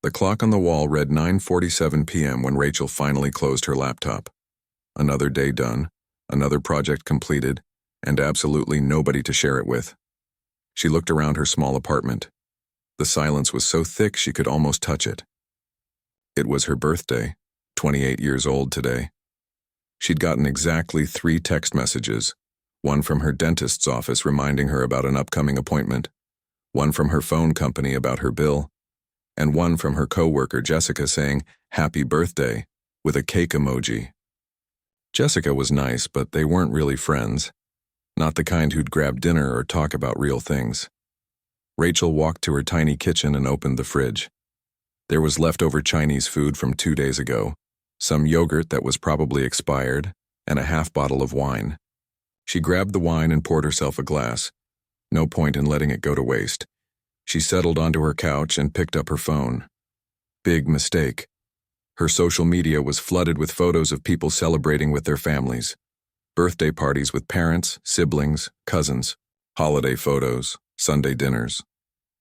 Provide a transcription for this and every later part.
The clock on the wall read 9:47 p.m. when Rachel finally closed her laptop. Another day done, another project completed, and absolutely nobody to share it with. She looked around her small apartment. The silence was so thick she could almost touch it. It was her birthday, 28 years old today. She'd gotten exactly 3 text messages, one from her dentist's office reminding her about an upcoming appointment, one from her phone company about her bill, and one from her coworker Jessica saying, "Happy birthday," with a cake emoji. Jessica was nice, but they weren't really friends. Not the kind who'd grab dinner or talk about real things. Rachel walked to her tiny kitchen and opened the fridge. There was leftover Chinese food from 2 days ago, some yogurt that was probably expired, and a half bottle of wine. She grabbed the wine and poured herself a glass. No point in letting it go to waste. She settled onto her couch and picked up her phone. Big mistake. Her social media was flooded with photos of people celebrating with their families. Birthday parties with parents, siblings, cousins, holiday photos, Sunday dinners.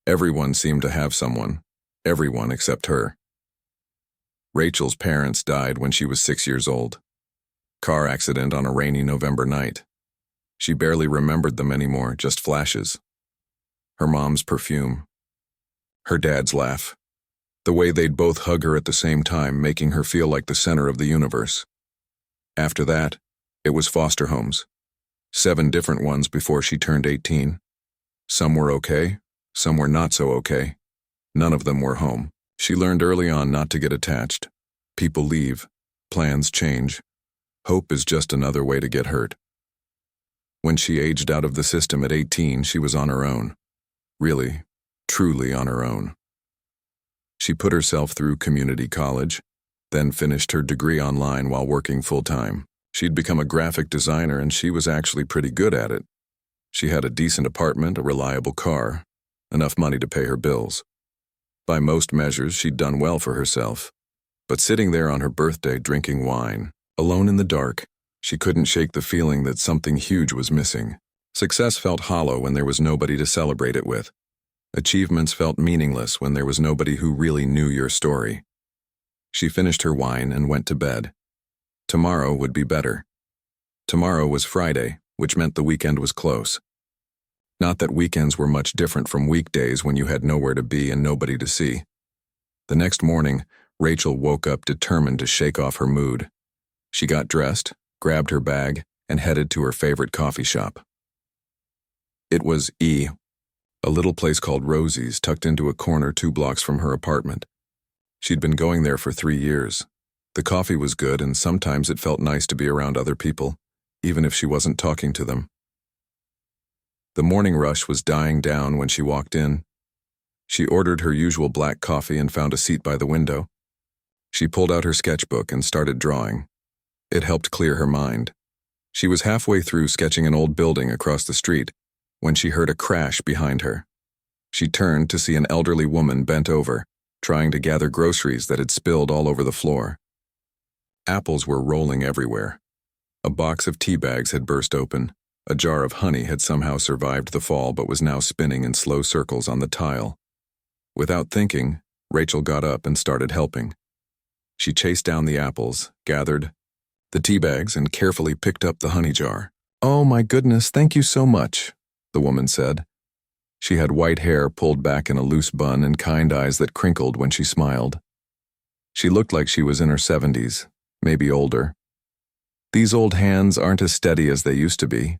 Everyone seemed to have someone. Everyone except her. Rachel's parents died when she was 6 years old. Car accident on a rainy November night. She barely remembered them anymore, just flashes. Her mom's perfume. Her dad's laugh. The way they'd both hug her at the same time, making her feel like the center of the universe. After that, it was foster homes. 7 different ones before she turned 18. Some were okay, some were not so okay. None of them were home. She learned early on not to get attached. People leave. Plans change. Hope is just another way to get hurt. When she aged out of the system at 18, she was on her own. Really, truly on her own. She put herself through community college, then finished her degree online while working full-time. She'd become a graphic designer and she was actually pretty good at it. She had a decent apartment, a reliable car, enough money to pay her bills. By most measures, she'd done well for herself. But sitting there on her birthday drinking wine, alone in the dark, she couldn't shake the feeling that something huge was missing. Success felt hollow when there was nobody to celebrate it with. Achievements felt meaningless when there was nobody who really knew your story. She finished her wine and went to bed. Tomorrow would be better. Tomorrow was Friday, which meant the weekend was close. Not that weekends were much different from weekdays when you had nowhere to be and nobody to see. The next morning, Rachel woke up determined to shake off her mood. She got dressed, grabbed her bag, and headed to her favorite coffee shop. It was a little place called Rosie's tucked into a corner 2 blocks from her apartment. She'd been going there for 3 years. The coffee was good and sometimes it felt nice to be around other people, even if she wasn't talking to them. The morning rush was dying down when she walked in. She ordered her usual black coffee and found a seat by the window. She pulled out her sketchbook and started drawing. It helped clear her mind. She was halfway through sketching an old building across the street when she heard a crash behind her. She turned to see an elderly woman bent over, trying to gather groceries that had spilled all over the floor. Apples were rolling everywhere. A box of tea bags had burst open. A jar of honey had somehow survived the fall but was now spinning in slow circles on the tile. Without thinking, Rachel got up and started helping. She chased down the apples, gathered the tea bags, and carefully picked up the honey jar. "Oh my goodness, thank you so much," the woman said. She had white hair pulled back in a loose bun and kind eyes that crinkled when she smiled. She looked like she was in her 70s, maybe older. "These old hands aren't as steady as they used to be."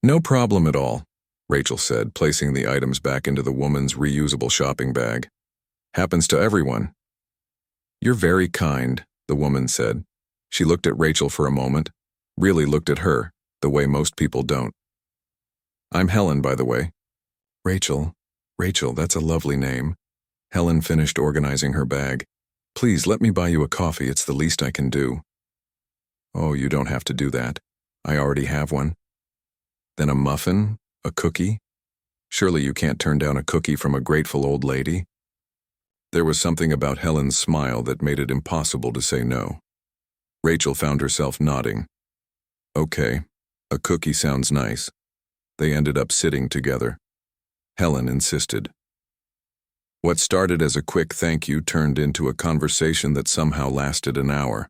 "No problem at all," Rachel said, placing the items back into the woman's reusable shopping bag. "Happens to everyone." "You're very kind," the woman said. She looked at Rachel for a moment, really looked at her, the way most people don't. "I'm Helen, by the way." Rachel, that's a lovely name." Helen finished organizing her bag. "Please let me buy you a coffee, it's the least I can do." "Oh, you don't have to do that. I already have one." "Then a muffin? A cookie? Surely you can't turn down a cookie from a grateful old lady?" There was something about Helen's smile that made it impossible to say no. Rachel found herself nodding. "Okay, a cookie sounds nice." They ended up sitting together. Helen insisted. What started as a quick thank you turned into a conversation that somehow lasted an hour.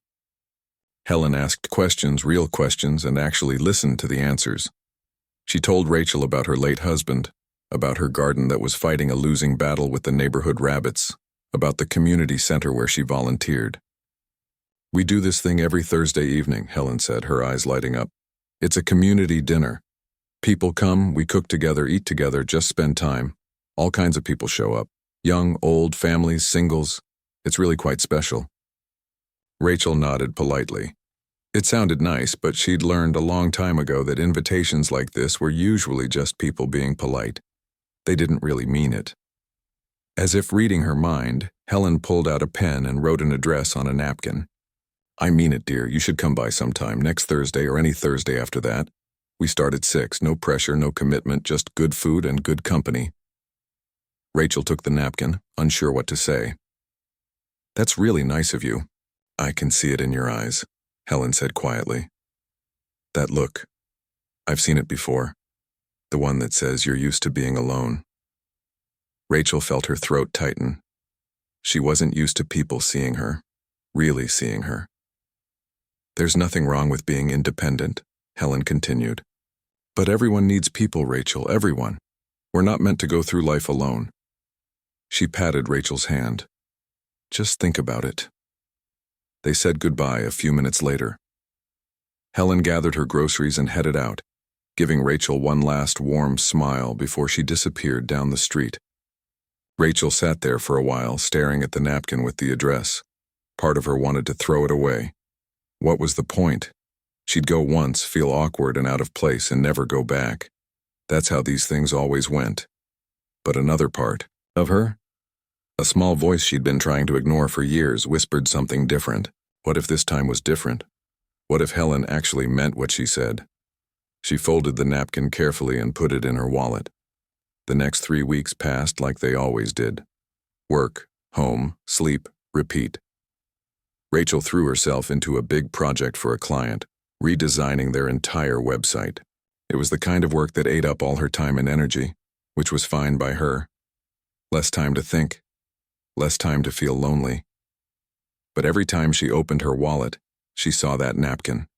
Helen asked questions, real questions, and actually listened to the answers. She told Rachel about her late husband, about her garden that was fighting a losing battle with the neighborhood rabbits, about the community center where she volunteered. "We do this thing every Thursday evening," Helen said, her eyes lighting up. "It's a community dinner. People come, we cook together, eat together, just spend time. All kinds of people show up. Young, old, families, singles. It's really quite special." Rachel nodded politely. It sounded nice, but she'd learned a long time ago that invitations like this were usually just people being polite. They didn't really mean it. As if reading her mind, Helen pulled out a pen and wrote an address on a napkin. "I mean it, dear. You should come by sometime, next Thursday or any Thursday after that. We start at 6, no pressure, no commitment, just good food and good company." Rachel took the napkin, unsure what to say. "That's really nice of you. I can see it in your eyes," Helen said quietly. "That look. I've seen it before. The one that says you're used to being alone." Rachel felt her throat tighten. She wasn't used to people seeing her, really seeing her. "There's nothing wrong with being independent," Helen continued. "But everyone needs people, Rachel, everyone. We're not meant to go through life alone." She patted Rachel's hand. "Just think about it." They said goodbye a few minutes later. Helen gathered her groceries and headed out, giving Rachel one last warm smile before she disappeared down the street. Rachel sat there for a while, staring at the napkin with the address. Part of her wanted to throw it away. What was the point? She'd go once, feel awkward and out of place, and never go back. That's how these things always went. But another part of her, a small voice she'd been trying to ignore for years, whispered something different. What if this time was different? What if Helen actually meant what she said? She folded the napkin carefully and put it in her wallet. The next 3 weeks passed like they always did. Work, home, sleep, repeat. Rachel threw herself into a big project for a client, redesigning their entire website. It was the kind of work that ate up all her time and energy, which was fine by her. Less time to think, less time to feel lonely. But every time she opened her wallet, she saw that napkin.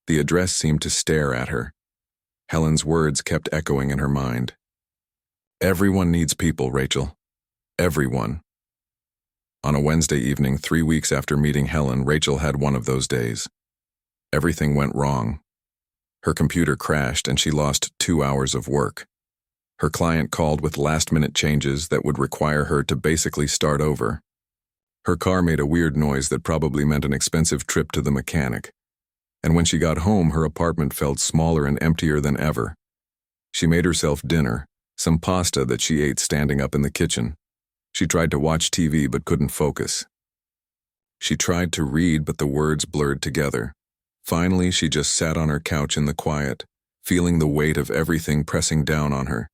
The address seemed to stare at her. Helen's words kept echoing in her mind. "Everyone needs people, Rachel. Everyone." On a Wednesday evening, 3 weeks after meeting Helen, Rachel had one of those days. Everything went wrong. Her computer crashed and she lost 2 hours of work. Her client called with last-minute changes that would require her to basically start over. Her car made a weird noise that probably meant an expensive trip to the mechanic. And when she got home, her apartment felt smaller and emptier than ever. She made herself dinner, some pasta that she ate standing up in the kitchen. She tried to watch TV but couldn't focus. She tried to read, but the words blurred together. Finally, she just sat on her couch in the quiet, feeling the weight of everything pressing down on her.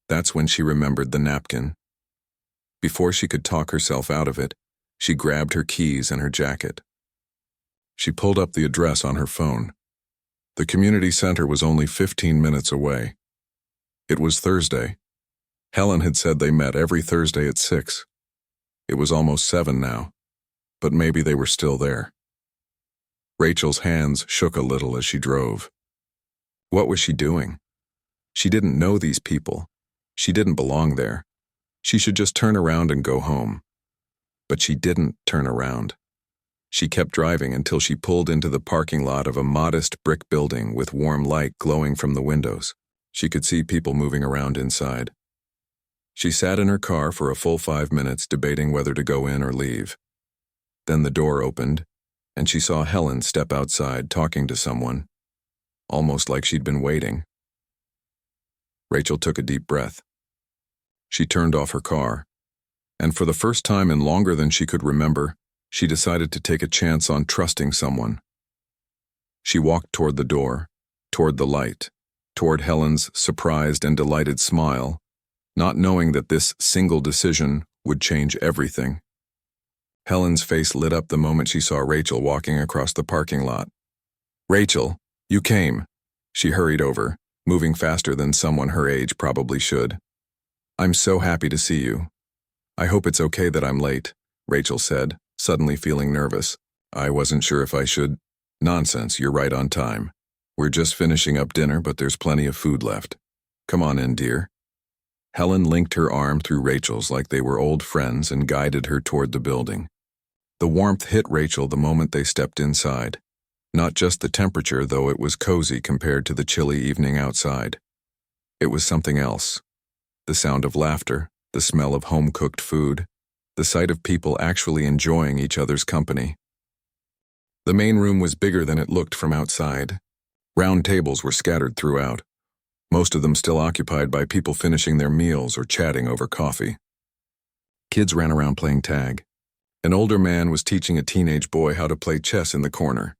That's when she remembered the napkin. Before she could talk herself out of it, she grabbed her keys and her jacket. She pulled up the address on her phone. The community center was only 15 minutes away. It was Thursday. Helen had said they met every Thursday at 6. It was almost 7 now, but maybe they were still there. Rachel's hands shook a little as she drove. What was she doing? She didn't know these people. She didn't belong there. She should just turn around and go home. But she didn't turn around. She kept driving until she pulled into the parking lot of a modest brick building with warm light glowing from the windows. She could see people moving around inside. She sat in her car for a full 5 minutes, debating whether to go in or leave. Then the door opened, and she saw Helen step outside talking to someone, almost like she'd been waiting. Rachel took a deep breath. She turned off her car, and for the first time in longer than she could remember, she decided to take a chance on trusting someone. She walked toward the door, toward the light, toward Helen's surprised and delighted smile, not knowing that this single decision would change everything. Helen's face lit up the moment she saw Rachel walking across the parking lot. "Rachel, you came." She hurried over, moving faster than someone her age probably should. "I'm so happy to see you." I hope it's okay that I'm late, Rachel said, suddenly feeling nervous. I wasn't sure if I should. Nonsense, you're right on time. We're just finishing up dinner, but there's plenty of food left. Come on in, dear. Helen linked her arm through Rachel's like they were old friends and guided her toward the building. The warmth hit Rachel the moment they stepped inside. Not just the temperature, though it was cozy compared to the chilly evening outside. It was something else. The sound of laughter, the smell of home-cooked food, the sight of people actually enjoying each other's company. The main room was bigger than it looked from outside. Round tables were scattered throughout, most of them still occupied by people finishing their meals or chatting over coffee. Kids ran around playing tag. An older man was teaching a teenage boy how to play chess in the corner.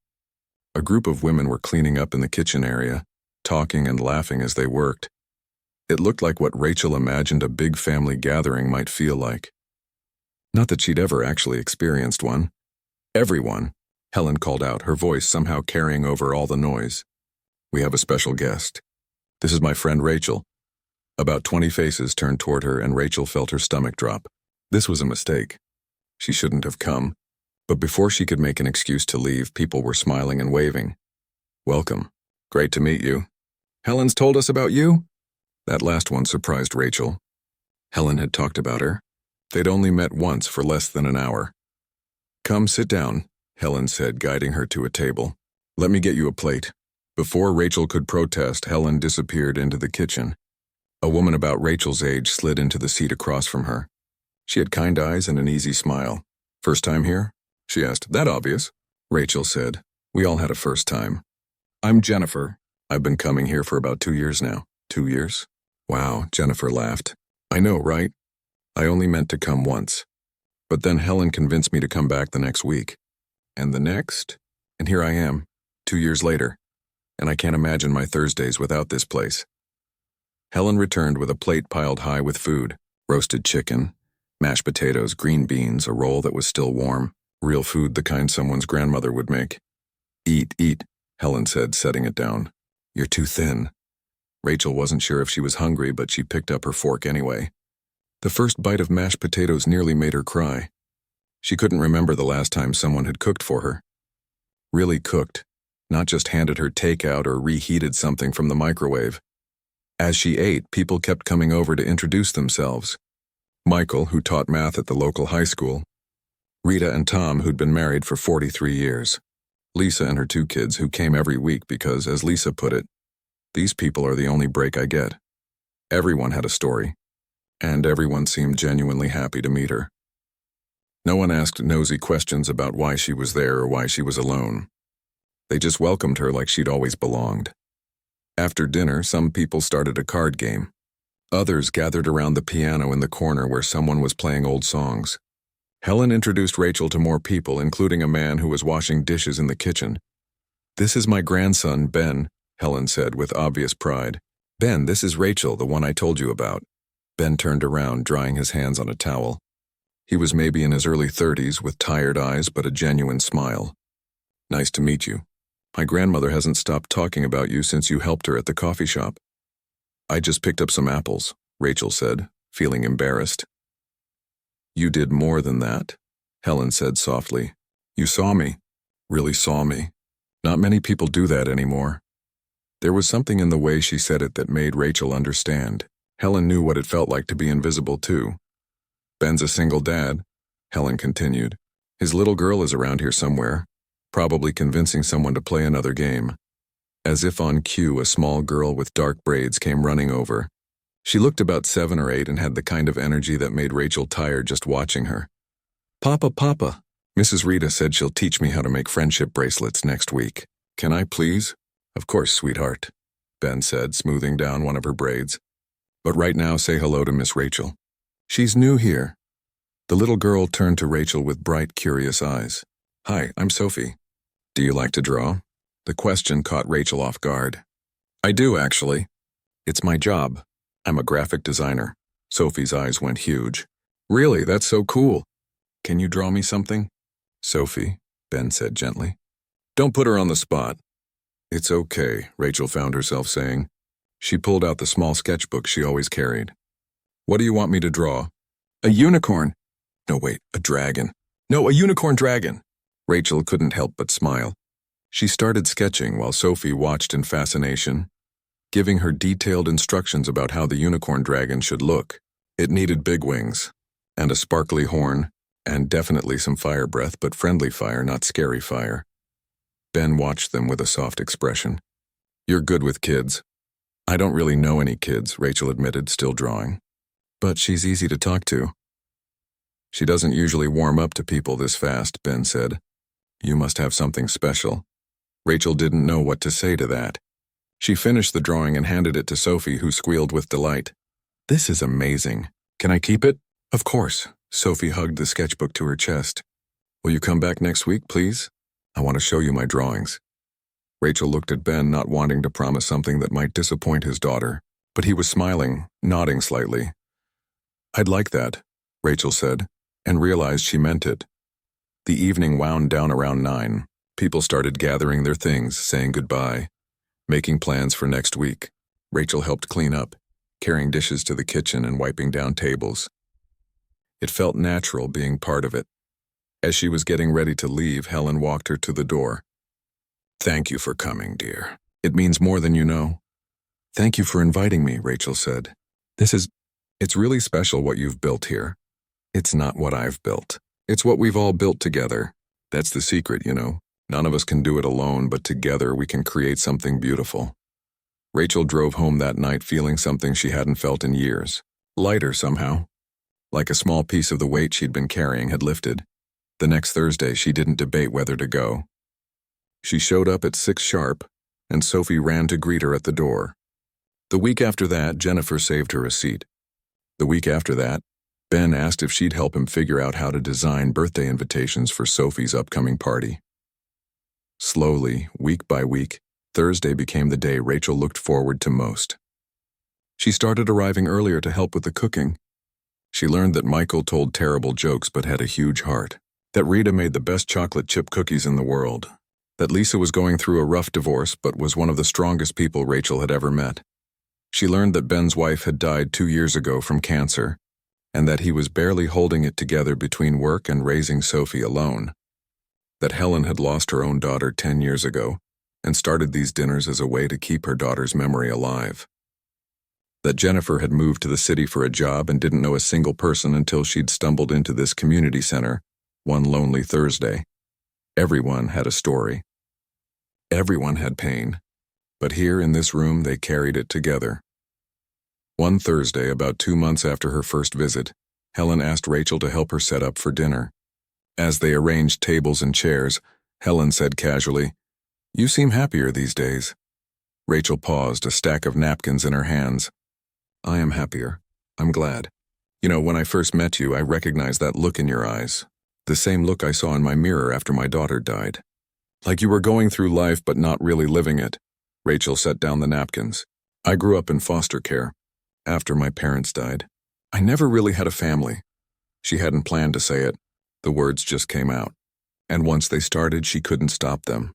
A group of women were cleaning up in the kitchen area, talking and laughing as they worked. It looked like what Rachel imagined a big family gathering might feel like. Not that she'd ever actually experienced one. Everyone, Helen called out, her voice somehow carrying over all the noise. We have a special guest. This is my friend Rachel. About 20 faces turned toward her and Rachel felt her stomach drop. This was a mistake. She shouldn't have come. But before she could make an excuse to leave, people were smiling and waving. Welcome. Great to meet you. Helen's told us about you? That last one surprised Rachel. Helen had talked about her. They'd only met once for less than an hour. Come sit down, Helen said, guiding her to a table. Let me get you a plate. Before Rachel could protest, Helen disappeared into the kitchen. A woman about Rachel's age slid into the seat across from her. She had kind eyes and an easy smile. First time here? She asked. That obvious, Rachel said. We all had a first time. I'm Jennifer. I've been coming here for about 2 years now. 2 years? Wow, Jennifer laughed. I know, right? I only meant to come once. But then Helen convinced me to come back the next week. And the next? And here I am, 2 years later. And I can't imagine my Thursdays without this place. Helen returned with a plate piled high with food. Roasted chicken, mashed potatoes, green beans, a roll that was still warm. Real food, the kind someone's grandmother would make. Eat, eat, Helen said, setting it down. You're too thin. Rachel wasn't sure if she was hungry, but she picked up her fork anyway. The first bite of mashed potatoes nearly made her cry. She couldn't remember the last time someone had cooked for her. Really cooked, not just handed her takeout or reheated something from the microwave. As she ate, people kept coming over to introduce themselves. Michael, who taught math at the local high school. Rita and Tom, who'd been married for 43 years. Lisa and her 2 kids, who came every week because, as Lisa put it, these people are the only break I get. Everyone had a story, and everyone seemed genuinely happy to meet her. No one asked nosy questions about why she was there or why she was alone. They just welcomed her like she'd always belonged. After dinner, some people started a card game. Others gathered around the piano in the corner where someone was playing old songs. Helen introduced Rachel to more people, including a man who was washing dishes in the kitchen. This is my grandson, Ben, Helen said with obvious pride. Ben, this is Rachel, the one I told you about. Ben turned around, drying his hands on a towel. He was maybe in his early 30s, with tired eyes but a genuine smile. Nice to meet you. My grandmother hasn't stopped talking about you since you helped her at the coffee shop. I just picked up some apples, Rachel said, feeling embarrassed. You did more than that, Helen said softly. You saw me. Really saw me. Not many people do that anymore. There was something in the way she said it that made Rachel understand. Helen knew what it felt like to be invisible too. Ben's a single dad, Helen continued. His little girl is around here somewhere, probably convincing someone to play another game. As if on cue, a small girl with dark braids came running over. She looked about 7 or 8 and had the kind of energy that made Rachel tired just watching her. Papa, Papa, Mrs. Rita said she'll teach me how to make friendship bracelets next week. Can I please? Of course, sweetheart, Ben said, smoothing down one of her braids. But right now, say hello to Miss Rachel. She's new here. The little girl turned to Rachel with bright, curious eyes. Hi, I'm Sophie. Do you like to draw? The question caught Rachel off guard. I do, actually. It's my job. I'm a graphic designer. Sophie's eyes went huge. Really, that's so cool. Can you draw me something? Sophie, Ben said gently. Don't put her on the spot. It's okay, Rachel found herself saying. She pulled out the small sketchbook she always carried. What do you want me to draw? A unicorn. No, wait, a dragon. No, a unicorn dragon. Rachel couldn't help but smile. She started sketching while Sophie watched in fascination, giving her detailed instructions about how the unicorn dragon should look. It needed big wings, and a sparkly horn, and definitely some fire breath, but friendly fire, not scary fire. Ben watched them with a soft expression. You're good with kids. I don't really know any kids, Rachel admitted, still drawing. But she's easy to talk to. She doesn't usually warm up to people this fast, Ben said. You must have something special. Rachel didn't know what to say to that. She finished the drawing and handed it to Sophie, who squealed with delight. This is amazing. Can I keep it? Of course. Sophie hugged the sketchbook to her chest. Will you come back next week, please? I want to show you my drawings. Rachel looked at Ben, not wanting to promise something that might disappoint his daughter, but he was smiling, nodding slightly. I'd like that, Rachel said, and realized she meant it. The evening wound down around 9. People started gathering their things, saying goodbye, making plans for next week. Rachel helped clean up, carrying dishes to the kitchen and wiping down tables. It felt natural being part of it. As she was getting ready to leave, Helen walked her to the door. Thank you for coming, dear. It means more than you know. Thank you for inviting me, Rachel said. It's really special what you've built here. It's not what I've built. It's what we've all built together. That's the secret, you know. None of us can do it alone, but together we can create something beautiful. Rachel drove home that night feeling something she hadn't felt in years. Lighter somehow. Like a small piece of the weight she'd been carrying had lifted. The next Thursday, she didn't debate whether to go. She showed up at 6 sharp, and Sophie ran to greet her at the door. The week after that, Jennifer saved her a seat. The week after that, Ben asked if she'd help him figure out how to design birthday invitations for Sophie's upcoming party. Slowly, week by week, Thursday became the day Rachel looked forward to most. She started arriving earlier to help with the cooking. She learned that Michael told terrible jokes but had a huge heart, that Rita made the best chocolate chip cookies in the world, that Lisa was going through a rough divorce but was one of the strongest people Rachel had ever met. She learned that Ben's wife had died 2 years ago from cancer, and that he was barely holding it together between work and raising Sophie alone. That Helen had lost her own daughter 10 years ago and started these dinners as a way to keep her daughter's memory alive. That Jennifer had moved to the city for a job and didn't know a single person until she'd stumbled into this community center one lonely Thursday. Everyone had a story. Everyone had pain, but here in this room they carried it together. One Thursday, about 2 months after her first visit, Helen asked Rachel to help her set up for dinner. As they arranged tables and chairs, Helen said casually, "You seem happier these days." Rachel paused, a stack of napkins in her hands. "I am happier. I'm glad. You know, when I first met you, I recognized that look in your eyes. The same look I saw in my mirror after my daughter died. Like you were going through life but not really living it." Rachel set down the napkins. "I grew up in foster care. After my parents died. I never really had a family." She hadn't planned to say it. The words just came out. And once they started, she couldn't stop them.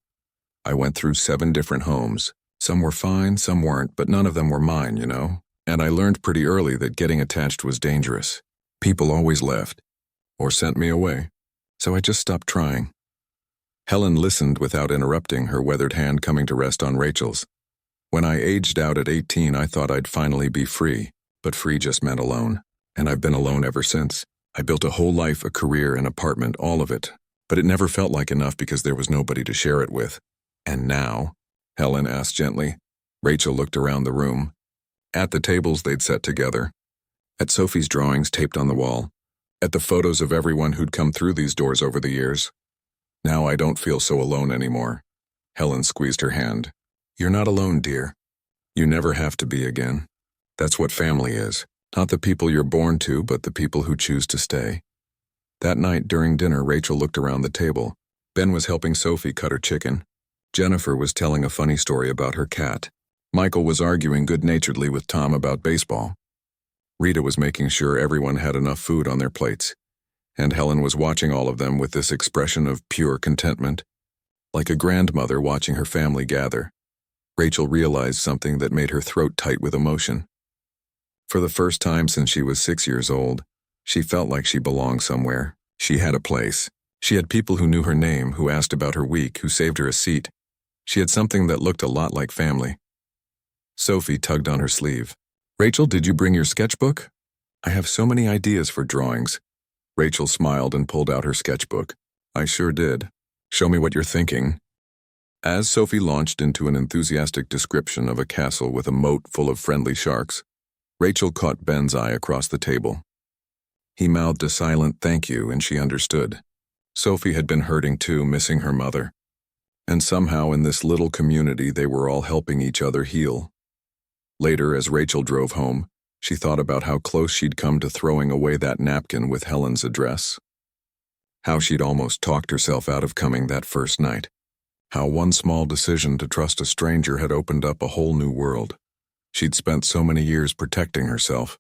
"I went through 7 different homes. Some were fine, some weren't, but none of them were mine, you know? And I learned pretty early that getting attached was dangerous. People always left, or sent me away. So I just stopped trying." Helen listened without interrupting, her weathered hand coming to rest on Rachel's. "When I aged out at 18, I thought I'd finally be free, but free just meant alone. And I've been alone ever since. I built a whole life, a career, an apartment, all of it. But it never felt like enough because there was nobody to share it with. And now?" Helen asked gently. Rachel looked around the room. At the tables they'd set together. At Sophie's drawings taped on the wall. At the photos of everyone who'd come through these doors over the years. "Now I don't feel so alone anymore." Helen squeezed her hand. "You're not alone, dear. You never have to be again. That's what family is. Not the people you're born to, but the people who choose to stay." That night during dinner, Rachel looked around the table. Ben was helping Sophie cut her chicken. Jennifer was telling a funny story about her cat. Michael was arguing good-naturedly with Tom about baseball. Rita was making sure everyone had enough food on their plates. And Helen was watching all of them with this expression of pure contentment, like a grandmother watching her family gather. Rachel realized something that made her throat tight with emotion. For the first time since she was 6 years old, She felt like she belonged somewhere. She had a place. She had people who knew her name, who asked about her week, who saved her a seat. She had something that looked a lot like family. Sophie tugged on her sleeve. "Rachel, did you bring your sketchbook?" "I have so many ideas for drawings." Rachel smiled and pulled out her sketchbook. "I sure did. Show me what you're thinking." As Sophie launched into an enthusiastic description of a castle with a moat full of friendly sharks, Rachel caught Ben's eye across the table. He mouthed a silent thank you, and she understood. Sophie had been hurting too, missing her mother. And somehow in this little community they were all helping each other heal. Later, as Rachel drove home, she thought about how close she'd come to throwing away that napkin with Helen's address. How she'd almost talked herself out of coming that first night. How one small decision to trust a stranger had opened up a whole new world. She'd spent so many years protecting herself,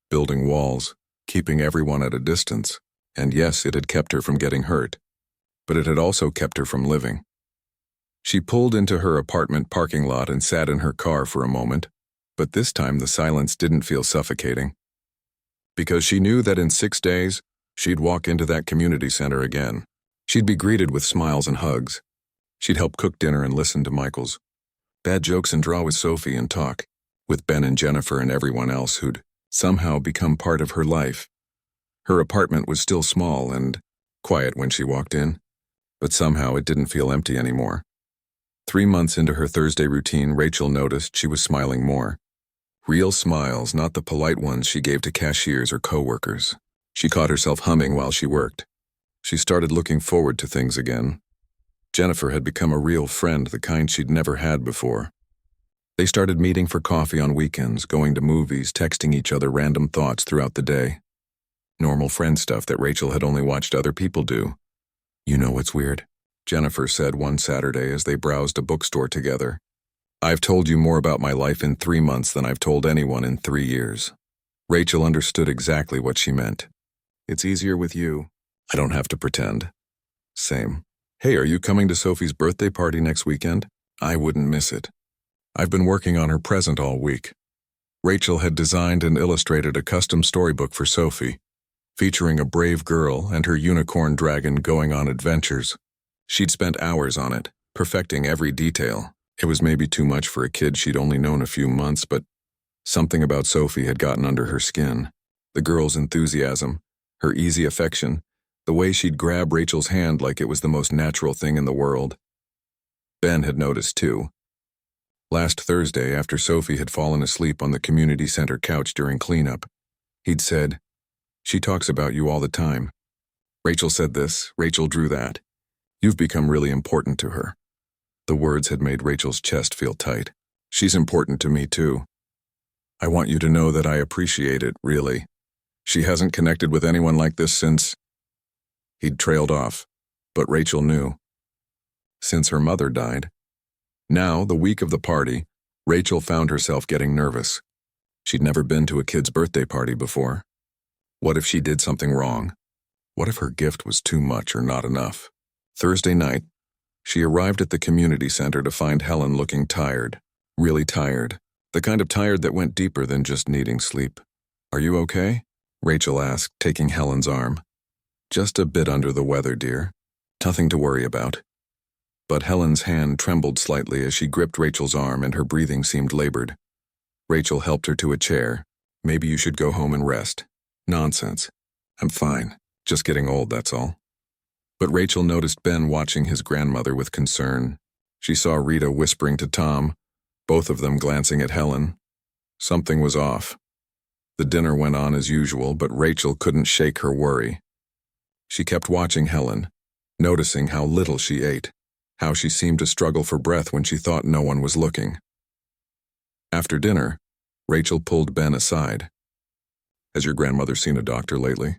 building walls, keeping everyone at a distance, and yes, it had kept her from getting hurt, but it had also kept her from living. She pulled into her apartment parking lot and sat in her car for a moment, but this time the silence didn't feel suffocating. Because she knew that in 6 days, she'd walk into that community center again. She'd be greeted with smiles and hugs. She'd help cook dinner and listen to Michael's bad jokes and draw with Sophie and talk with Ben and Jennifer and everyone else who'd somehow become part of her life. Her apartment was still small and quiet when she walked in, but somehow it didn't feel empty anymore. 3 months into her Thursday routine, Rachel noticed she was smiling more. Real smiles, not the polite ones she gave to cashiers or coworkers. She caught herself humming while she worked. She started looking forward to things again. Jennifer had become a real friend, the kind she'd never had before. They started meeting for coffee on weekends, going to movies, texting each other random thoughts throughout the day. Normal friend stuff that Rachel had only watched other people do. "You know what's weird?" Jennifer said one Saturday as they browsed a bookstore together. "I've told you more about my life in 3 months than I've told anyone in 3 years. Rachel understood exactly what she meant. "It's easier with you. I don't have to pretend." "Same. Hey, are you coming to Sophie's birthday party next weekend? I wouldn't miss it. I've been working on her present all week." Rachel had designed and illustrated a custom storybook for Sophie, featuring a brave girl and her unicorn dragon going on adventures. She'd spent hours on it, perfecting every detail. It was maybe too much for a kid she'd only known a few months, but something about Sophie had gotten under her skin. The girl's enthusiasm, her easy affection, the way she'd grab Rachel's hand like it was the most natural thing in the world. Ben had noticed too. Last Thursday, after Sophie had fallen asleep on the community center couch during cleanup, he'd said, "She talks about you all the time. Rachel said this, Rachel drew that. You've become really important to her." The words had made Rachel's chest feel tight. "She's important to me too. I want you to know that I appreciate it, really. She hasn't connected with anyone like this since..." He'd trailed off, but Rachel knew. Since her mother died. Now, the week of the party, Rachel found herself getting nervous. She'd never been to a kid's birthday party before. What if she did something wrong? What if her gift was too much or not enough? Thursday night, she arrived at the community center to find Helen looking tired, really tired, the kind of tired that went deeper than just needing sleep. "Are you okay?" Rachel asked, taking Helen's arm. "Just a bit under the weather, dear. Nothing to worry about." But Helen's hand trembled slightly as she gripped Rachel's arm and her breathing seemed labored. Rachel helped her to a chair. "Maybe you should go home and rest." "Nonsense. I'm fine. Just getting old, that's all." But Rachel noticed Ben watching his grandmother with concern. She saw Rita whispering to Tom, both of them glancing at Helen. Something was off. The dinner went on as usual, but Rachel couldn't shake her worry. She kept watching Helen, noticing how little she ate, how she seemed to struggle for breath when she thought no one was looking. After dinner, Rachel pulled Ben aside. "Has your grandmother seen a doctor lately?"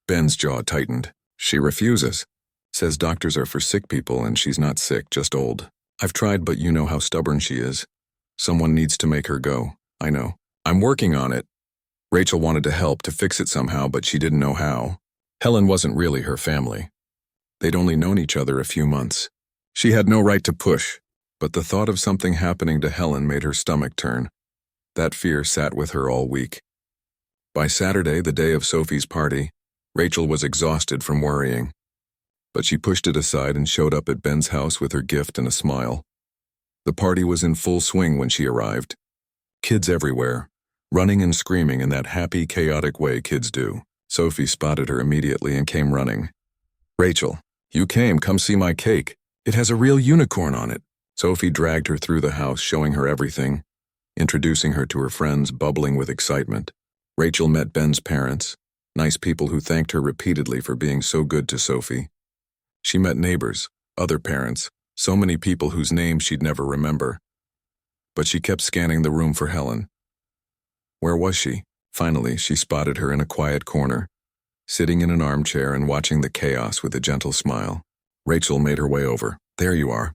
Ben's jaw tightened. "She refuses. Says doctors are for sick people and she's not sick, just old. I've tried, but you know how stubborn she is. Someone needs to make her go. I know. I'm working on it." Rachel wanted to help, to fix it somehow, but she didn't know how. Helen wasn't really her family. They'd only known each other a few months. She had no right to push, but the thought of something happening to Helen made her stomach turn. That fear sat with her all week. By Saturday, the day of Sophie's party, Rachel was exhausted from worrying. But she pushed it aside and showed up at Ben's house with her gift and a smile. The party was in full swing when she arrived. Kids everywhere, running and screaming in that happy, chaotic way kids do. Sophie spotted her immediately and came running. "Rachel, you came, come see my cake. It has a real unicorn on it." Sophie dragged her through the house, showing her everything, introducing her to her friends, bubbling with excitement. Rachel met Ben's parents, nice people who thanked her repeatedly for being so good to Sophie. She met neighbors, other parents, so many people whose names she'd never remember. But she kept scanning the room for Helen. Where was she? Finally, she spotted her in a quiet corner, sitting in an armchair and watching the chaos with a gentle smile. Rachel made her way over. "There you are.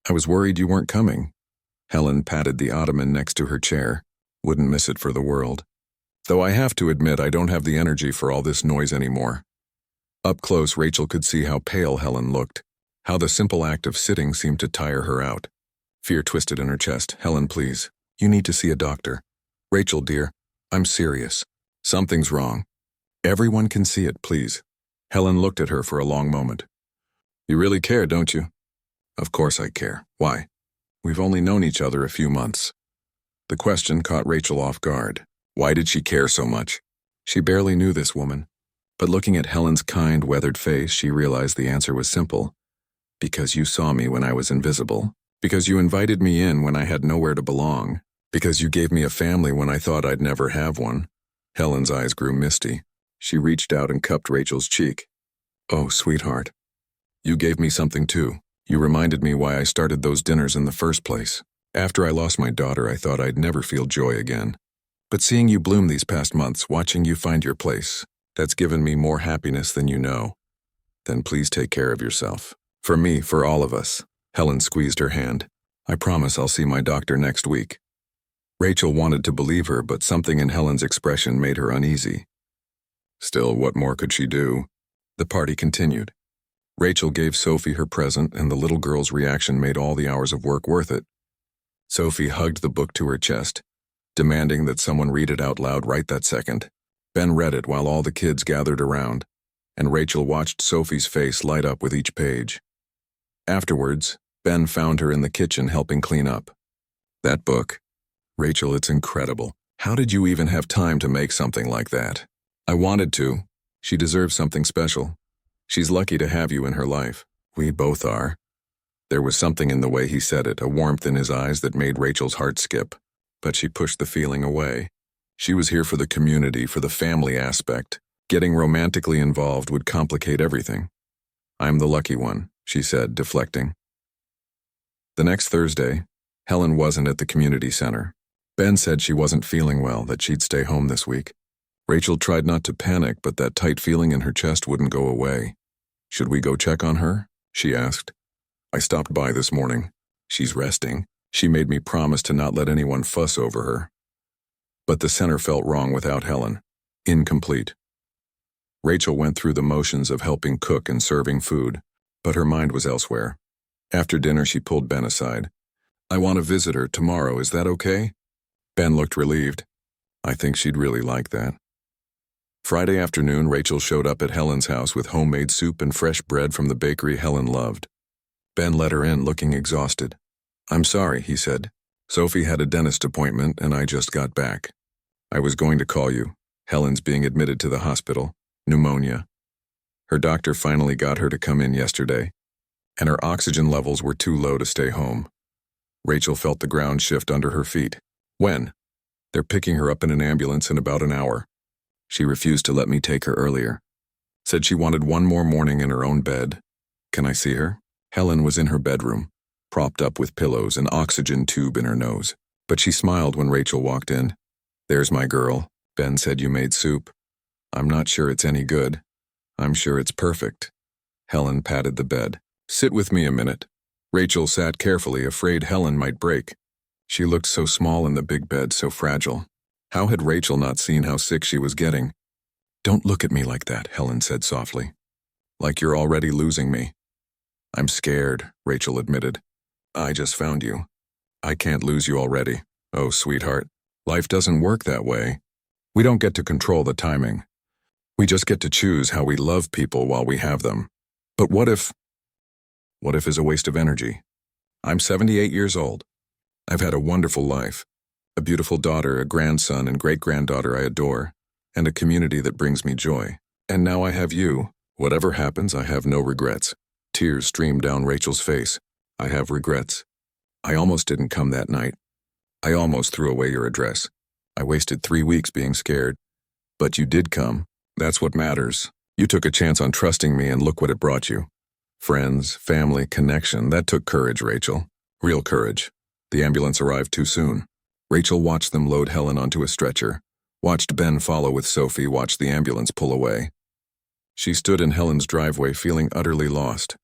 I was worried you weren't coming." Helen patted the ottoman next to her chair. "Wouldn't miss it for the world. Though I have to admit I don't have the energy for all this noise anymore." Up close, Rachel could see how pale Helen looked, how the simple act of sitting seemed to tire her out. Fear twisted in her chest. "Helen, please. You need to see a doctor." "Rachel, dear, I'm serious. Something's wrong. Everyone can see it, please." Helen looked at her for a long moment. "You really care, don't you?" "Of course I care. Why? We've only known each other a few months." The question caught Rachel off guard. Why did she care so much? She barely knew this woman. But looking at Helen's kind, weathered face, she realized the answer was simple. "Because you saw me when I was invisible. Because you invited me in when I had nowhere to belong. Because you gave me a family when I thought I'd never have one." Helen's eyes grew misty. She reached out and cupped Rachel's cheek. "Oh, sweetheart. You gave me something too. You reminded me why I started those dinners in the first place. After I lost my daughter, I thought I'd never feel joy again. But seeing you bloom these past months, watching you find your place, that's given me more happiness than you know. Then please take care of yourself. For me, for all of us." Helen squeezed her hand. "I promise I'll see my doctor next week." Rachel wanted to believe her, but something in Helen's expression made her uneasy. Still, what more could she do? The party continued. Rachel gave Sophie her present, and the little girl's reaction made all the hours of work worth it. Sophie hugged the book to her chest, demanding that someone read it out loud right that second. Ben read it while all the kids gathered around, and Rachel watched Sophie's face light up with each page. Afterwards, Ben found her in the kitchen helping clean up. "That book. Rachel, it's incredible. How did you even have time to make something like that?" "I wanted to. She deserves something special. She's lucky to have you in her life." "We both are." There was something in the way he said it, a warmth in his eyes that made Rachel's heart skip. But she pushed the feeling away. She was here for the community, for the family aspect. Getting romantically involved would complicate everything. "I'm the lucky one," she said, deflecting. The next Thursday, Helen wasn't at the community center. Ben said she wasn't feeling well, that she'd stay home this week. Rachel tried not to panic, but that tight feeling in her chest wouldn't go away. "Should we go check on her?" she asked. "I stopped by this morning. She's resting. She made me promise to not let anyone fuss over her." But the center felt wrong without Helen. Incomplete. Rachel went through the motions of helping cook and serving food, but her mind was elsewhere. After dinner, she pulled Ben aside. "I want to visit her tomorrow, is that okay?" Ben looked relieved. "I think she'd really like that." Friday afternoon, Rachel showed up at Helen's house with homemade soup and fresh bread from the bakery Helen loved. Ben let her in, looking exhausted. "I'm sorry," he said. "Sophie had a dentist appointment and I just got back. I was going to call you. Helen's being admitted to the hospital. Pneumonia. Her doctor finally got her to come in yesterday, and her oxygen levels were too low to stay home." Rachel felt the ground shift under her feet. "When?" "They're picking her up in an ambulance in about an hour. She refused to let me take her earlier. Said she wanted one more morning in her own bed. Can I see her?" Helen was in her bedroom, propped up with pillows, an oxygen tube in her nose. But she smiled when Rachel walked in. "There's my girl. Ben said you made soup. I'm not sure it's any good. I'm sure it's perfect." Helen patted the bed. "Sit with me a minute." Rachel sat carefully, afraid Helen might break. She looked so small in the big bed, so fragile. How had Rachel not seen how sick she was getting? "Don't look at me like that," Helen said softly. "Like you're already losing me." "I'm scared," Rachel admitted. "I just found you. I can't lose you already." "Oh, sweetheart, life doesn't work that way." We don't get to control the timing. We just get to choose how we love people while we have them. But what if? What if is a waste of energy? I'm 78 years old. I've had a wonderful life. A beautiful daughter, a grandson, and great-granddaughter I adore, and a community that brings me joy. And now I have you. Whatever happens, I have no regrets. Tears streamed down Rachel's face. I have regrets. I almost didn't come that night. I almost threw away your address. I wasted 3 weeks being scared. But you did come. That's what matters. You took a chance on trusting me, and look what it brought you. Friends, family, connection. That took courage, Rachel. Real courage. The ambulance arrived too soon. Rachel watched them load Helen onto a stretcher, watched Ben follow with Sophie, watched the ambulance pull away. She stood in Helen's driveway feeling utterly lost.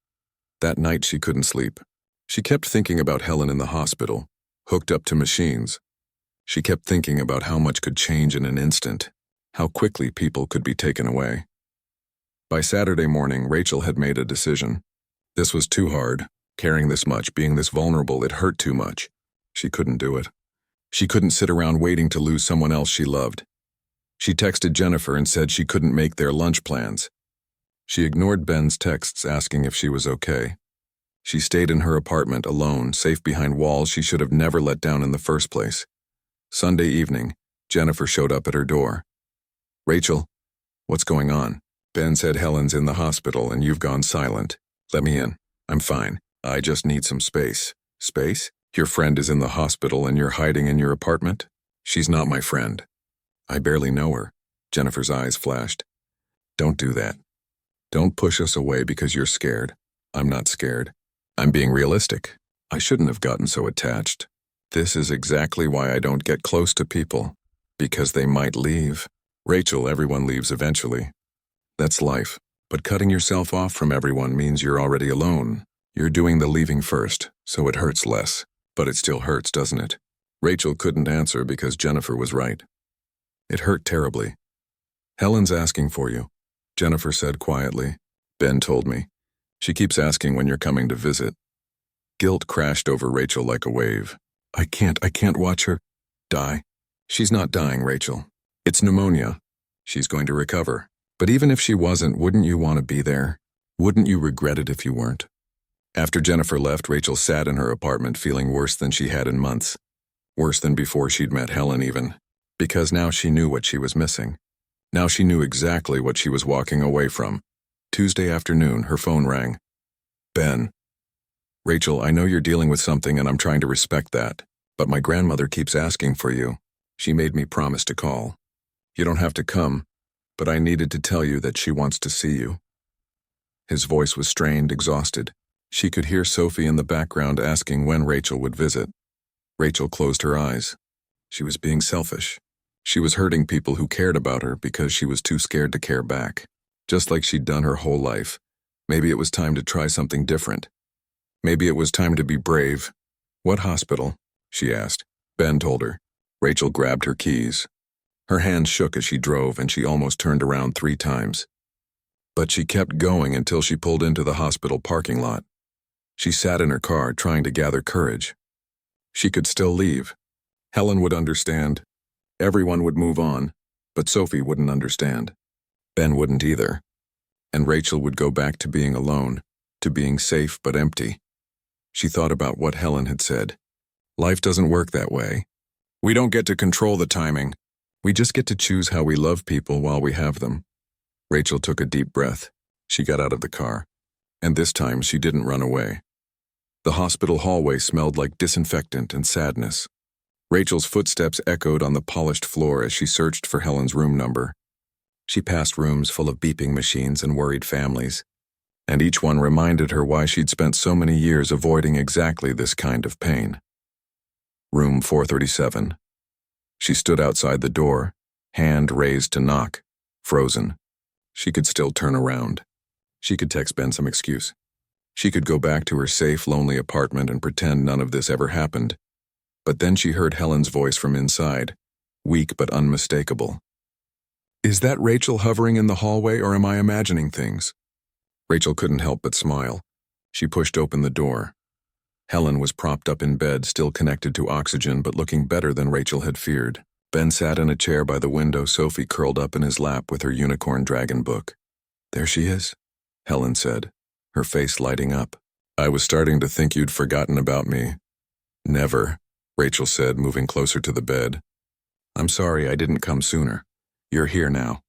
That night she couldn't sleep. She kept thinking about Helen in the hospital, hooked up to machines. She kept thinking about how much could change in an instant, how quickly people could be taken away. By Saturday morning, Rachel had made a decision. This was too hard. Caring this much, being this vulnerable, it hurt too much. She couldn't do it. She couldn't sit around waiting to lose someone else she loved. She texted Jennifer and said she couldn't make their lunch plans. She ignored Ben's texts asking if she was okay. She stayed in her apartment alone, safe behind walls she should have never let down in the first place. Sunday evening, Jennifer showed up at her door. "Rachel, what's going on? Ben said Helen's in the hospital and you've gone silent. Let me in. I'm fine. I just need some space." "Space? Your friend is in the hospital and you're hiding in your apartment?" "She's not my friend. I barely know her." Jennifer's eyes flashed. "Don't do that. Don't push us away because you're scared. I'm not scared. I'm being realistic. I shouldn't have gotten so attached. This is exactly why I don't get close to people. Because they might leave." "Rachel, everyone leaves eventually. That's life. But cutting yourself off from everyone means you're already alone. You're doing the leaving first, so it hurts less. But it still hurts, doesn't it?" Rachel couldn't answer because Jennifer was right. It hurt terribly. "Helen's asking for you," Jennifer said quietly. "Ben told me. She keeps asking when you're coming to visit." Guilt crashed over Rachel like a wave. I can't watch her die. She's not dying, Rachel. It's pneumonia. She's going to recover. But even if she wasn't, wouldn't you want to be there? Wouldn't you regret it if you weren't? After Jennifer left, Rachel sat in her apartment feeling worse than she had in months. Worse than before she'd met Helen even. Because now she knew what she was missing. Now she knew exactly what she was walking away from. Tuesday afternoon, her phone rang. "Ben." "Rachel, I know you're dealing with something and I'm trying to respect that. But my grandmother keeps asking for you. She made me promise to call. You don't have to come, but I needed to tell you that she wants to see you." His voice was strained, exhausted. She could hear Sophie in the background asking when Rachel would visit. Rachel closed her eyes. She was being selfish. She was hurting people who cared about her because she was too scared to care back. Just like she'd done her whole life. Maybe it was time to try something different. Maybe it was time to be brave. "What hospital?" she asked. Ben told her. Rachel grabbed her keys. Her hands shook as she drove and she almost turned around 3 times. But she kept going until she pulled into the hospital parking lot. She sat in her car trying to gather courage. She could still leave. Helen would understand. Everyone would move on, but Sophie wouldn't understand. Ben wouldn't either. And Rachel would go back to being alone, to being safe but empty. She thought about what Helen had said. Life doesn't work that way. We don't get to control the timing. We just get to choose how we love people while we have them. Rachel took a deep breath. She got out of the car. And this time she didn't run away. The hospital hallway smelled like disinfectant and sadness. Rachel's footsteps echoed on the polished floor as she searched for Helen's room number. She passed rooms full of beeping machines and worried families, and each one reminded her why she'd spent so many years avoiding exactly this kind of pain. Room 437. She stood outside the door, hand raised to knock, frozen. She could still turn around. She could text Ben some excuse. She could go back to her safe, lonely apartment and pretend none of this ever happened. But then she heard Helen's voice from inside, weak but unmistakable. "Is that Rachel hovering in the hallway, or am I imagining things?" Rachel couldn't help but smile. She pushed open the door. Helen was propped up in bed, still connected to oxygen but looking better than Rachel had feared. Ben sat in a chair by the window, Sophie curled up in his lap with her unicorn dragon book. "There she is," Helen said, her face lighting up. "I was starting to think you'd forgotten about me." "Never," Rachel said, moving closer to the bed. "I'm sorry I didn't come sooner. You're here now.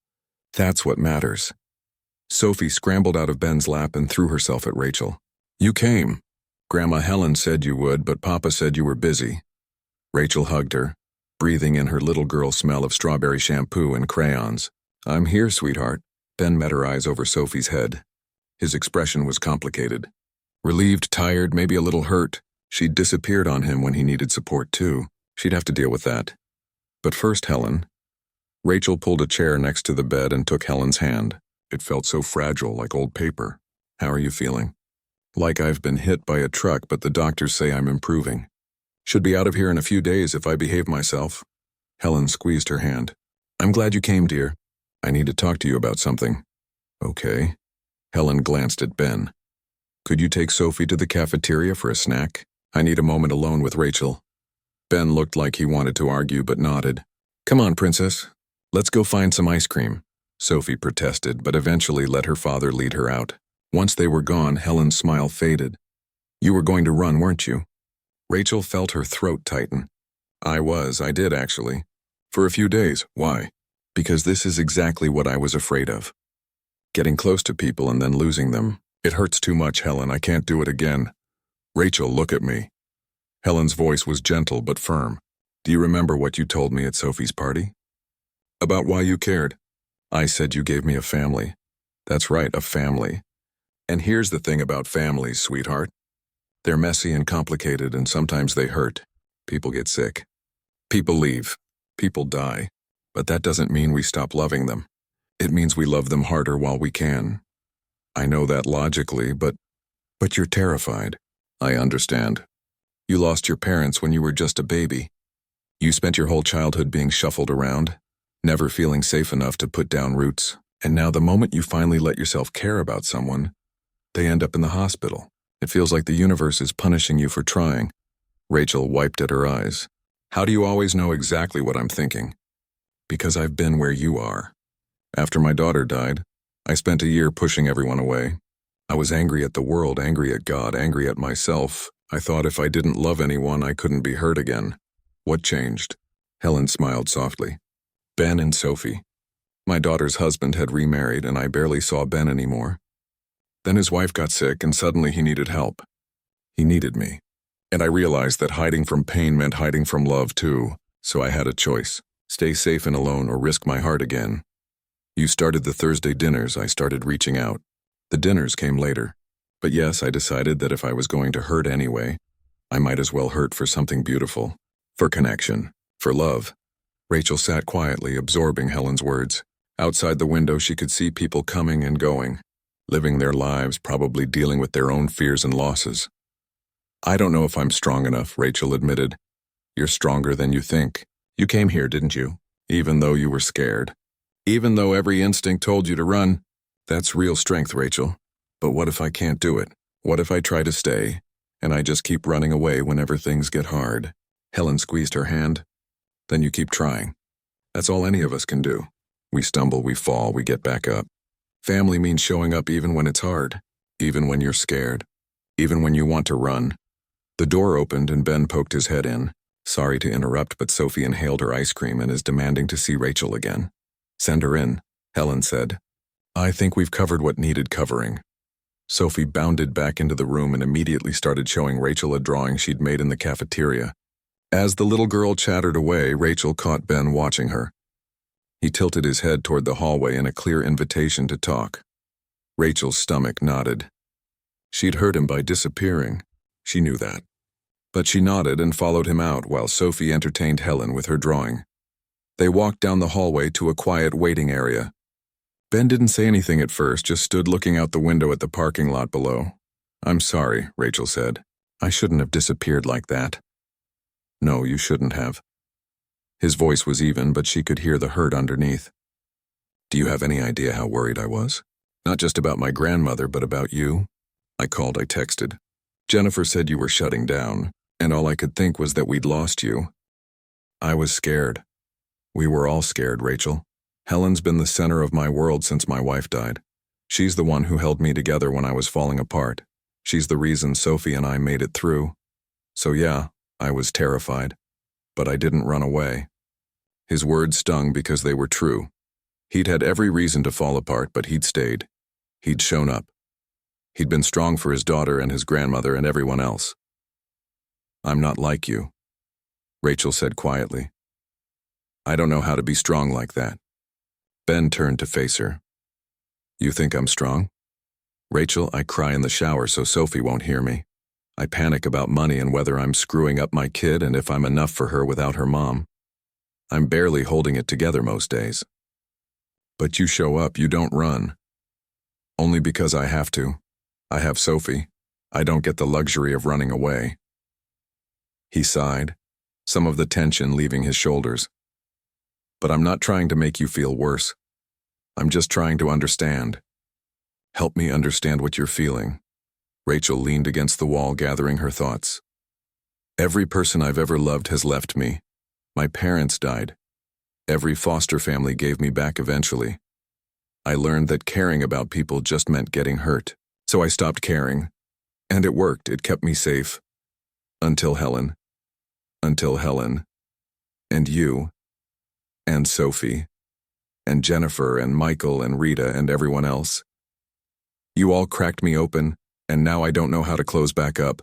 That's what matters." Sophie scrambled out of Ben's lap and threw herself at Rachel. "You came. Grandma Helen said you would, but Papa said you were busy." Rachel hugged her, breathing in her little girl smell of strawberry shampoo and crayons. "I'm here, sweetheart." Ben met her eyes over Sophie's head. His expression was complicated. Relieved, tired, maybe a little hurt. She'd disappeared on him when he needed support too. She'd have to deal with that. But first, Helen. Rachel pulled a chair next to the bed and took Helen's hand. It felt so fragile, like old paper. "How are you feeling?" "Like I've been hit by a truck, but the doctors say I'm improving. Should be out of here in a few days if I behave myself." Helen squeezed her hand. "I'm glad you came, dear. I need to talk to you about something." "Okay." Helen glanced at Ben. "Could you take Sophie to the cafeteria for a snack? I need a moment alone with Rachel." Ben looked like he wanted to argue but nodded. "Come on, princess. Let's go find some ice cream." Sophie protested, but eventually let her father lead her out. Once they were gone, Helen's smile faded. "You were going to run, weren't you?" Rachel felt her throat tighten. I did actually. For a few days. Why?" "Because this is exactly what I was afraid of. Getting close to people and then losing them. It hurts too much, Helen. I can't do it again." "Rachel, look at me." Helen's voice was gentle but firm. "Do you remember what you told me at Sophie's party? About why you cared?" "I said you gave me a family." "That's right, a family. And here's the thing about families, sweetheart. They're messy and complicated, and sometimes they hurt. People get sick. People leave. People die. But that doesn't mean we stop loving them. It means we love them harder while we can. I know that logically, but you're terrified." "I understand. You lost your parents when you were just a baby. You spent your whole childhood being shuffled around, never feeling safe enough to put down roots, and now the moment you finally let yourself care about someone, they end up in the hospital. It feels like the universe is punishing you for trying." Rachel wiped at her eyes. "How do you always know exactly what I'm thinking?" "Because I've been where you are. After my daughter died, I spent a year pushing everyone away. I was angry at the world, angry at God, angry at myself. I thought if I didn't love anyone, I couldn't be hurt again." "What changed?" Helen smiled softly. "Ben and Sophie. My daughter's husband had remarried, and I barely saw Ben anymore. Then his wife got sick, and suddenly he needed help. He needed me. And I realized that hiding from pain meant hiding from love too, so I had a choice. Stay safe and alone or risk my heart again. You started the Thursday dinners, I started reaching out. The dinners came later. But yes, I decided that if I was going to hurt anyway, I might as well hurt for something beautiful. For connection. For love." Rachel sat quietly, absorbing Helen's words. Outside the window, she could see people coming and going, living their lives, probably dealing with their own fears and losses. "I don't know if I'm strong enough," Rachel admitted. "You're stronger than you think. You came here, didn't you? Even though you were scared. Even though every instinct told you to run. That's real strength, Rachel. But what if I can't do it? What if I try to stay, and I just keep running away whenever things get hard?" Helen squeezed her hand. "Then you keep trying. That's all any of us can do. We stumble, we fall, we get back up. Family means showing up even when it's hard, even when you're scared, even when you want to run." The door opened and Ben poked his head in. "Sorry to interrupt, but Sophie inhaled her ice cream and is demanding to see Rachel again." "Send her in," Helen said. "I think we've covered what needed covering." Sophie bounded back into the room and immediately started showing Rachel a drawing she'd made in the cafeteria. As the little girl chattered away, Rachel caught Ben watching her. He tilted his head toward the hallway in a clear invitation to talk. Rachel's stomach knotted. She'd hurt him by disappearing. She knew that. But she nodded and followed him out while Sophie entertained Helen with her drawing. They walked down the hallway to a quiet waiting area. Ben didn't say anything at first, just stood looking out the window at the parking lot below. "I'm sorry," Rachel said. "I shouldn't have disappeared like that." "No, you shouldn't have." His voice was even, but she could hear the hurt underneath. "Do you have any idea how worried I was? Not just about my grandmother, but about you? I called, I texted. Jennifer said you were shutting down, and all I could think was that we'd lost you. I was scared. We were all scared, Rachel. Helen's been the center of my world since my wife died. She's the one who held me together when I was falling apart. She's the reason Sophie and I made it through. So yeah, I was terrified. But I didn't run away. His words stung because they were true. He'd had every reason to fall apart, but he'd stayed. He'd shown up. He'd been strong for his daughter and his grandmother and everyone else. I'm not like you, Rachel said quietly. I don't know how to be strong like that. Ben turned to face her. You think I'm strong? Rachel, I cry in the shower so Sophie won't hear me. I panic about money and whether I'm screwing up my kid and if I'm enough for her without her mom. I'm barely holding it together most days. But you show up, you don't run. Only because I have to. I have Sophie. I don't get the luxury of running away. He sighed, some of the tension leaving his shoulders. But I'm not trying to make you feel worse. I'm just trying to understand. Help me understand what you're feeling. Rachel leaned against the wall, gathering her thoughts. Every person I've ever loved has left me. My parents died. Every foster family gave me back eventually. I learned that caring about people just meant getting hurt. So I stopped caring. And it worked. It kept me safe. Until Helen. Until Helen. And you. And Sophie. And Jennifer and Michael and Rita and everyone else. You all cracked me open, and now I don't know how to close back up.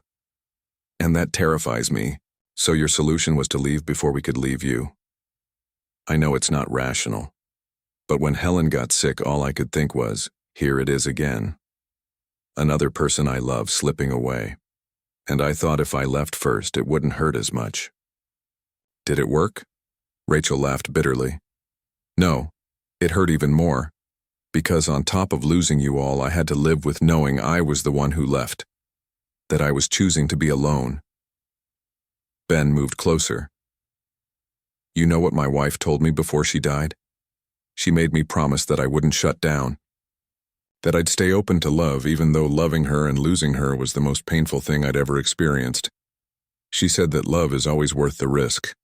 And that terrifies me. So your solution was to leave before we could leave you. I know it's not rational. But when Helen got sick, all I could think was, here it is again. Another person I love slipping away. And I thought if I left first, it wouldn't hurt as much. Did it work? Rachel laughed bitterly. No, it hurt even more. Because on top of losing you all, I had to live with knowing I was the one who left. That I was choosing to be alone. Ben moved closer. You know what my wife told me before she died? She made me promise that I wouldn't shut down. That I'd stay open to love, even though loving her and losing her was the most painful thing I'd ever experienced. She said that love is always worth the risk.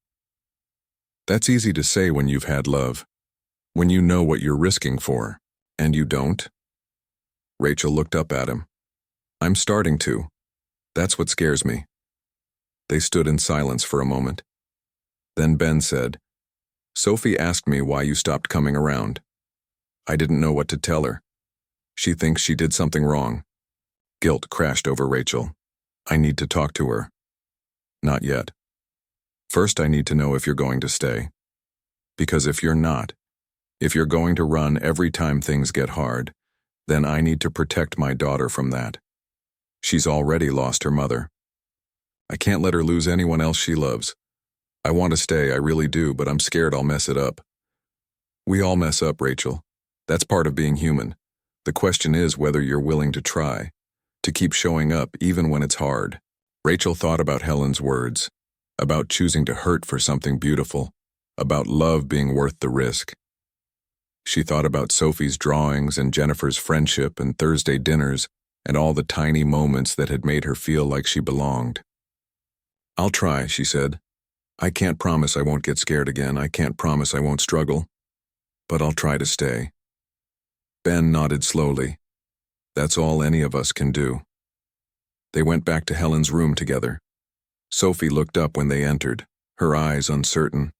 That's easy to say when you've had love. When you know what you're risking for. And you don't? Rachel looked up at him. I'm starting to. That's what scares me. They stood in silence for a moment. Then Ben said, Sophie asked me why you stopped coming around. I didn't know what to tell her. She thinks she did something wrong. Guilt crashed over Rachel. I need to talk to her. Not yet. First, I need to know if you're going to stay. Because if you're not, if you're going to run every time things get hard, then I need to protect my daughter from that. She's already lost her mother. I can't let her lose anyone else she loves. I want to stay, I really do, but I'm scared I'll mess it up. We all mess up, Rachel. That's part of being human. The question is whether you're willing to try, to keep showing up even when it's hard. Rachel thought about Helen's words, about choosing to hurt for something beautiful, about love being worth the risk. She thought about Sophie's drawings and Jennifer's friendship and Thursday dinners and all the tiny moments that had made her feel like she belonged. I'll try, she said. I can't promise I won't get scared again. I can't promise I won't struggle. But I'll try to stay. Ben nodded slowly. That's all any of us can do. They went back to Helen's room together. Sophie looked up when they entered, her eyes uncertain.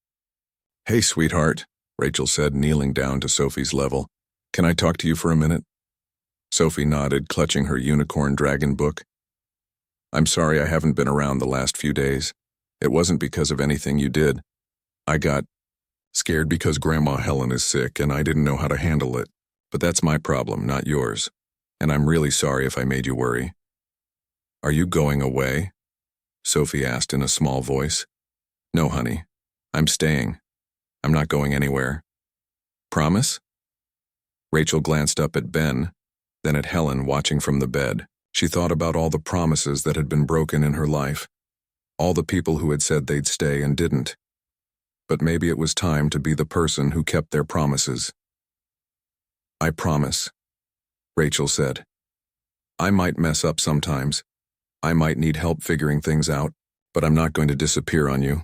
Hey, sweetheart, Rachel said, kneeling down to Sophie's level. Can I talk to you for a minute? Sophie nodded, clutching her unicorn dragon book. I'm sorry I haven't been around the last few days. It wasn't because of anything you did. I got scared because Grandma Helen is sick and I didn't know how to handle it. But that's my problem, not yours. And I'm really sorry if I made you worry. Are you going away? Sophie asked in a small voice. No, honey. I'm staying. I'm not going anywhere. Promise? Rachel glanced up at Ben, then at Helen watching from the bed. She thought about all the promises that had been broken in her life. All the people who had said they'd stay and didn't. But maybe it was time to be the person who kept their promises. I promise, Rachel said. I might mess up sometimes. I might need help figuring things out, but I'm not going to disappear on you.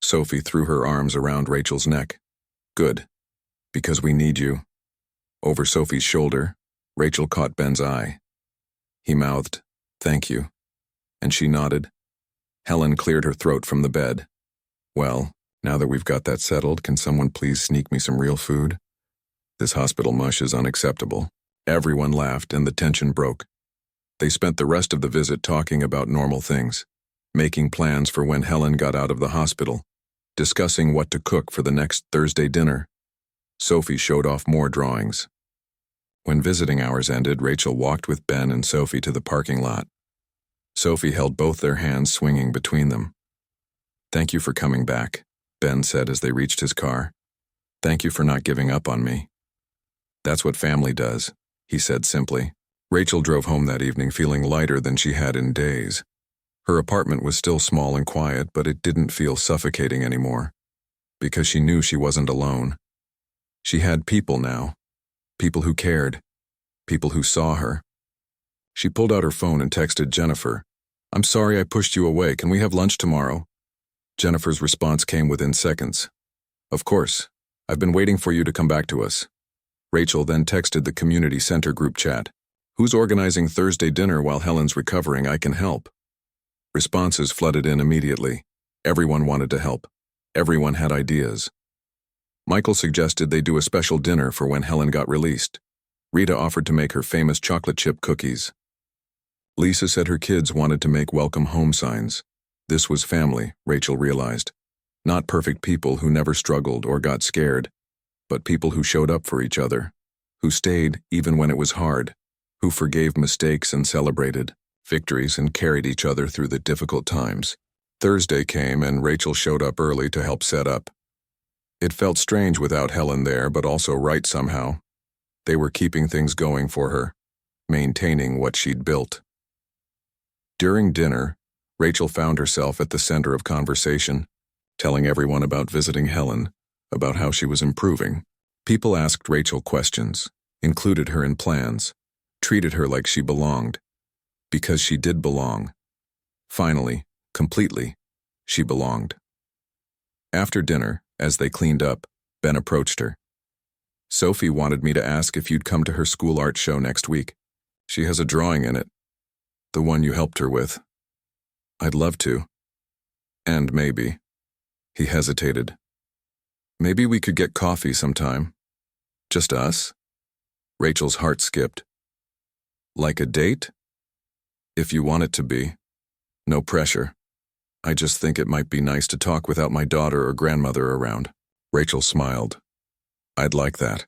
Sophie threw her arms around Rachel's neck. Good. Because we need you. Over Sophie's shoulder, Rachel caught Ben's eye. He mouthed, "Thank you." And she nodded. Helen cleared her throat from the bed. "Well, now that we've got that settled, can someone please sneak me some real food? This hospital mush is unacceptable." Everyone laughed and the tension broke. They spent the rest of the visit talking about normal things, making plans for when Helen got out of the hospital, discussing what to cook for the next Thursday dinner. Sophie showed off more drawings. When visiting hours ended, Rachel walked with Ben and Sophie to the parking lot. Sophie held both their hands swinging between them. "Thank you for coming back," Ben said as they reached his car. "Thank you for not giving up on me." "That's what family does," he said simply. Rachel drove home that evening feeling lighter than she had in days. Her apartment was still small and quiet, but it didn't feel suffocating anymore, because she knew she wasn't alone. She had people now, people who cared, people who saw her. She pulled out her phone and texted Jennifer, "I'm sorry I pushed you away. Can we have lunch tomorrow?" Jennifer's response came within seconds. "Of course. I've been waiting for you to come back to us." Rachel then texted the community center group chat, "Who's organizing Thursday dinner while Helen's recovering? I can help." Responses flooded in immediately. Everyone wanted to help. Everyone had ideas. Michael suggested they do a special dinner for when Helen got released. Rita offered to make her famous chocolate chip cookies. Lisa said her kids wanted to make welcome home signs. This was family, Rachel realized. Not perfect people who never struggled or got scared, but people who showed up for each other, who stayed even when it was hard, who forgave mistakes and celebrated victories and carried each other through the difficult times. Thursday came and Rachel showed up early to help set up. It felt strange without Helen there, but also right somehow. They were keeping things going for her, maintaining what she'd built. During dinner, Rachel found herself at the center of conversation, telling everyone about visiting Helen, about how she was improving. People asked Rachel questions, included her in plans, treated her like she belonged. Because she did belong. Finally, completely, she belonged. After dinner, as they cleaned up, Ben approached her. "Sophie wanted me to ask if you'd come to her school art show next week. She has a drawing in it. The one you helped her with." "I'd love to. And maybe." He hesitated. "Maybe we could get coffee sometime. Just us?" Rachel's heart skipped. "Like a date?" "If you want it to be. No pressure. I just think it might be nice to talk without my daughter or grandmother around." Rachel smiled. "I'd like that."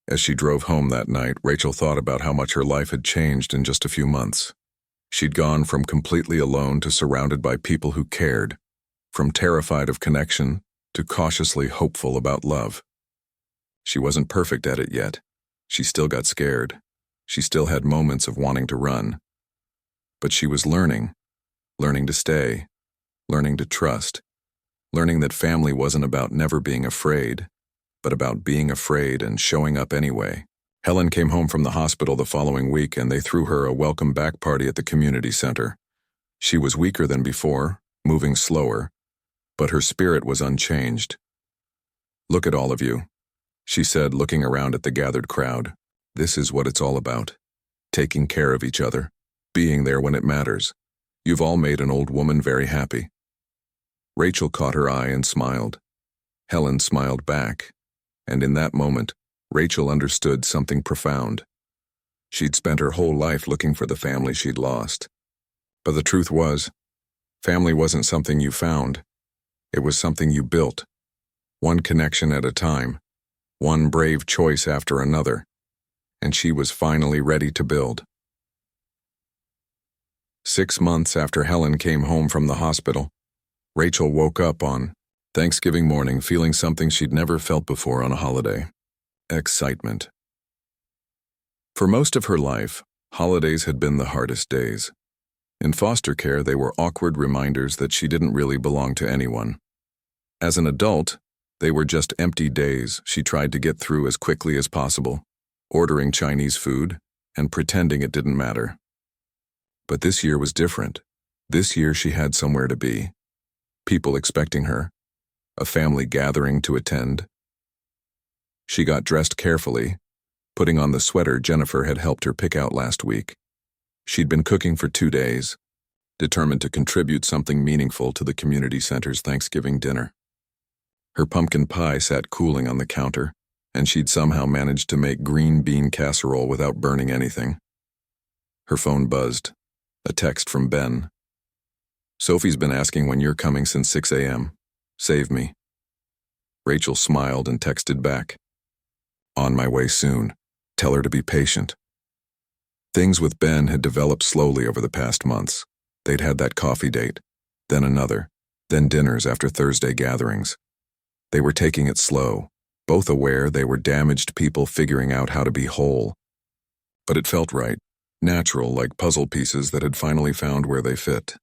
As she drove home that night, Rachel thought about how much her life had changed in just a few months. She'd gone from completely alone to surrounded by people who cared, from terrified of connection to cautiously hopeful about love. She wasn't perfect at it yet. She still got scared. She still had moments of wanting to run. But she was learning to stay, learning to trust, learning that family wasn't about never being afraid, but about being afraid and showing up anyway. Helen came home from the hospital the following week and they threw her a welcome back party at the community center. She was weaker than before, moving slower, but her spirit was unchanged. "Look at all of you," she said, looking around at the gathered crowd. "This is what it's all about. Taking care of each other, being there when it matters. You've all made an old woman very happy." Rachel caught her eye and smiled. Helen smiled back, and in that moment, Rachel understood something profound. She'd spent her whole life looking for the family she'd lost. But the truth was, family wasn't something you found. It was something you built, one connection at a time, one brave choice after another, and she was finally ready to build. 6 months after Helen came home from the hospital, Rachel woke up on Thanksgiving morning feeling something she'd never felt before on a holiday: excitement. For most of her life, holidays had been the hardest days. In foster care, they were awkward reminders that she didn't really belong to anyone. As an adult, they were just empty days she tried to get through as quickly as possible, ordering Chinese food and pretending it didn't matter. But this year was different. This year she had somewhere to be. People expecting her. A family gathering to attend. She got dressed carefully, putting on the sweater Jennifer had helped her pick out last week. She'd been cooking for 2 days, determined to contribute something meaningful to the community center's Thanksgiving dinner. Her pumpkin pie sat cooling on the counter, and she'd somehow managed to make green bean casserole without burning anything. Her phone buzzed. A text from Ben. "Sophie's been asking when you're coming since 6 a.m. Save me." Rachel smiled and texted back. "On my way soon. Tell her to be patient." Things with Ben had developed slowly over the past months. They'd had that coffee date, then another, then dinners after Thursday gatherings. They were taking it slow, both aware they were damaged people figuring out how to be whole. But it felt right, natural, like puzzle pieces that had finally found where they fit.